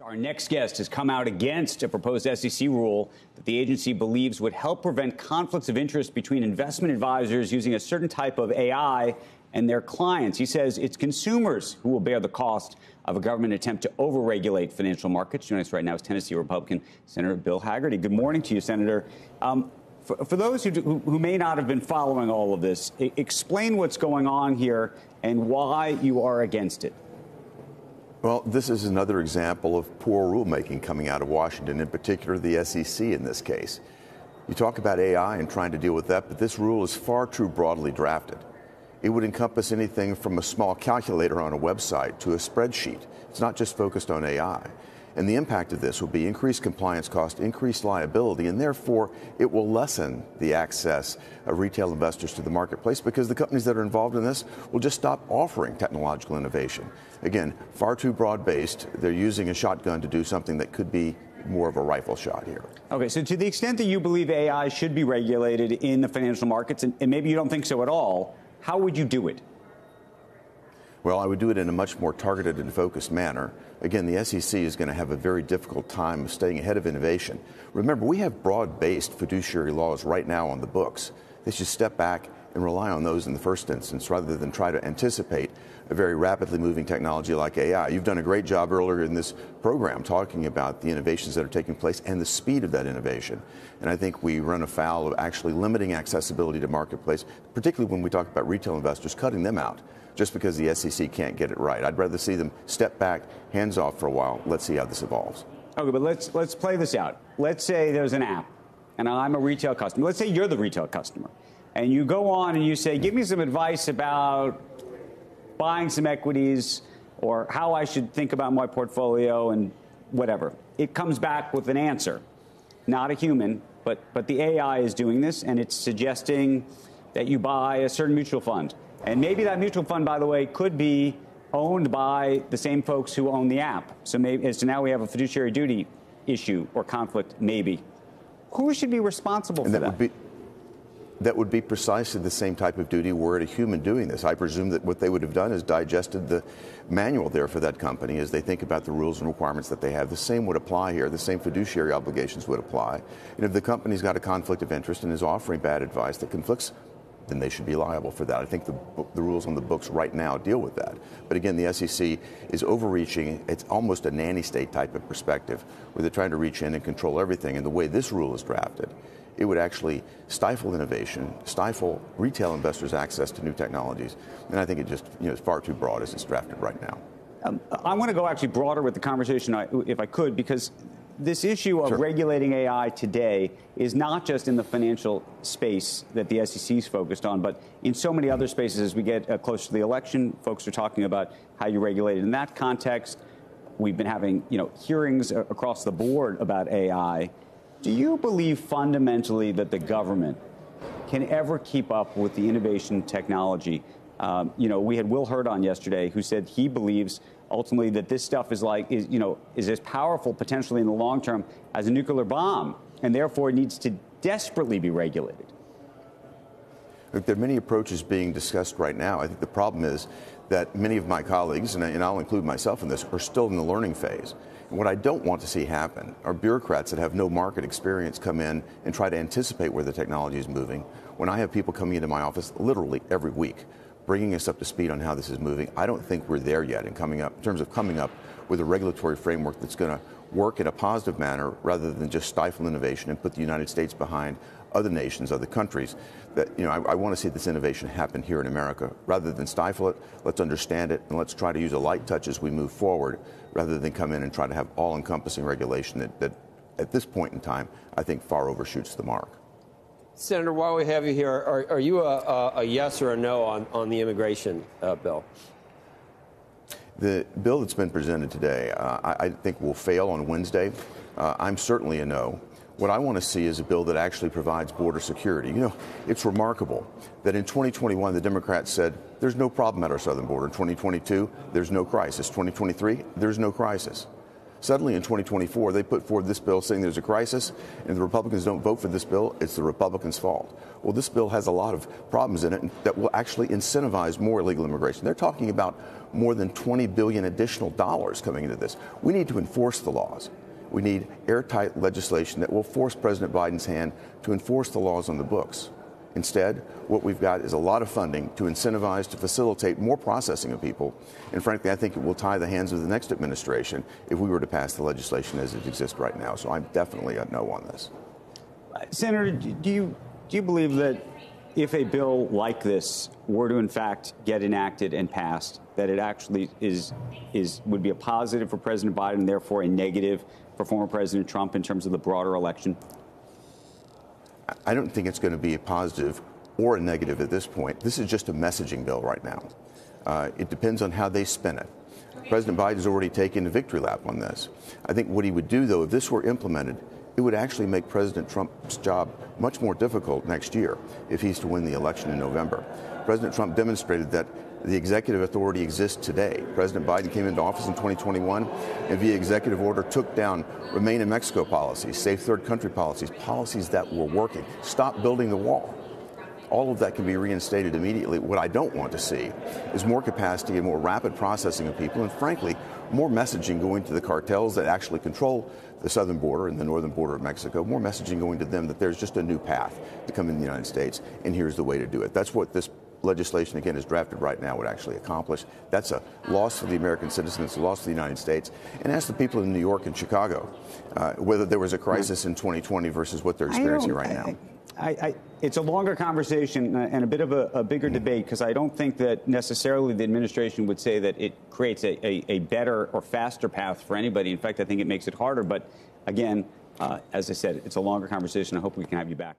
Our next guest has come out against a proposed SEC rule that the agency believes would help prevent conflicts of interest between investment advisors using a certain type of AI and their clients. He says it's consumers who will bear the cost of a government attempt to overregulate financial markets. Joining us right now is Tennessee Republican Senator Bill Hagerty. Good morning to you, Senator. For those who may not have been following all of this, explain what's going on here and why you are against it. Well, this is another example of poor rulemaking coming out of Washington, in particular the SEC in this case. You talk about AI and trying to deal with that, but this rule is far too broadly drafted. It would encompass anything from a small calculator on a website to a spreadsheet. It's not just focused on AI. And the impact of this will be increased compliance cost, increased liability, and therefore it will lessen the access of retail investors to the marketplace because the companies that are involved in this will just stop offering technological innovation. Again, far too broad-based. They're using a shotgun to do something that could be more of a rifle shot here. Okay, so to the extent that you believe AI should be regulated in the financial markets, and maybe you don't think so at all, how would you do it? Well, I would do it in a much more targeted and focused manner. Again, the SEC is going to have a very difficult time staying ahead of innovation. Remember, we have broad-based fiduciary laws right now on the books. They should step back and rely on those in the first instance rather than try to anticipate a very rapidly moving technology like AI. You've done a great job earlier in this program talking about the innovations that are taking place and the speed of that innovation. And I think we run afoul of actually limiting accessibility to marketplace, particularly when we talk about retail investors, cutting them out just because the SEC can't get it right. I'd rather see them step back, hands off for a while. Let's see how this evolves. Okay, but let's play this out. Let's say there's an app, and I'm a retail customer. Let's say you're the retail customer, and you go on and you say, give me some advice about buying some equities or how I should think about my portfolio and whatever. It comes back with an answer. Not a human, but the AI is doing this, and it's suggesting that you buy a certain mutual fund. And maybe that mutual fund, by the way, could be owned by the same folks who own the app. So now we have a fiduciary duty issue or conflict, maybe. Who should be responsible for that? That would be precisely the same type of duty were it a human doing this. I presume that what they would have done is digested the manual there for that company as they think about the rules and requirements that they have. The same would apply here. The same fiduciary obligations would apply. And if the company's got a conflict of interest and is offering bad advice that conflicts, then they should be liable for that. I think the rules on the books right now deal with that. But again, the SEC is overreaching. It's almost a nanny state type of perspective where they're trying to reach in and control everything. And the way this rule is drafted, it would actually stifle innovation, stifle retail investors' access to new technologies. And I think it just is far too broad as it's drafted right now. I want to go actually broader with the conversation, if I could, because this issue of regulating AI today is not just in the financial space that the SEC is focused on, but in so many other spaces. As we get closer to the election, folks are talking about how you regulate it in that context. We've been having hearings across the board about AI. Do you believe fundamentally that the government can ever keep up with the innovation technology? We had Will Hurd on yesterday who said he believes ultimately that this stuff is as powerful potentially in the long term as a nuclear bomb, and therefore it needs to desperately be regulated. Look, there are many approaches being discussed right now. I think the problem is that many of my colleagues, and I'll include myself in this, are still in the learning phase. And what I don't want to see happen are bureaucrats that have no market experience come in and try to anticipate where the technology is moving. When I have people coming into my office literally every week, bringing us up to speed on how this is moving, I don't think we're there yet in terms of coming up with a regulatory framework that's going to work in a positive manner rather than just stifle innovation and put the United States behind other nations, other countries. That I want to see this innovation happen here in America. Rather than stifle it, let's understand it, and let's try to use a light touch as we move forward rather than come in and try to have all-encompassing regulation that at this point in time, I think far overshoots the mark. Senator, while we have you here, are you a yes or a no on the immigration bill? The bill that's been presented today, I think will fail on Wednesday. I'm certainly a no. What I want to see is a bill that actually provides border security. It's remarkable that in 2021, the Democrats said there's no problem at our southern border. In 2022, there's no crisis. 2023, there's no crisis. Suddenly in 2024, they put forward this bill saying there's a crisis, and if the Republicans don't vote for this bill, it's the Republicans' fault. Well, this bill has a lot of problems in it that will actually incentivize more illegal immigration. They're talking about more than $20 billion additional dollars coming into this. We need to enforce the laws. We need airtight legislation that will force President Biden's hand to enforce the laws on the books. Instead, what we've got is a lot of funding to incentivize, to facilitate more processing of people. And frankly, I think it will tie the hands of the next administration if we were to pass the legislation as it exists right now. So I'm definitely a no on this. Senator, do you believe that if a bill like this were to in fact get enacted and passed, that it actually would be a positive for President Biden and therefore a negative for former President Trump in terms of the broader election? I don't think it's going to be a positive or a negative at this point. This is just a messaging bill right now. It depends on how they spin it. President Biden has already taken a victory lap on this. I think what he would do, though, if this were implemented, it would actually make President Trump's job much more difficult next year if he's to win the election in November. President Trump demonstrated that the executive authority exists today. President Biden came into office in 2021 and via executive order took down Remain in Mexico policies, safe third country policies, policies that were working. Stop building the wall. All of that can be reinstated immediately. What I don't want to see is more capacity and more rapid processing of people and, frankly, more messaging going to the cartels that actually control the southern border and the northern border of Mexico, more messaging going to them that there's just a new path to come in the United States, and here's the way to do it. That's what this legislation, again, is drafted right now would actually accomplish. That's a loss for the American citizen. It's a loss for the United States. And ask the people in New York and Chicago whether there was a crisis in 2020 versus what they're experiencing right now. It's a longer conversation and a bit of a bigger debate, because I don't think that necessarily the administration would say that it creates a better or faster path for anybody. In fact, I think it makes it harder. But again, as I said, it's a longer conversation. I hope we can have you back.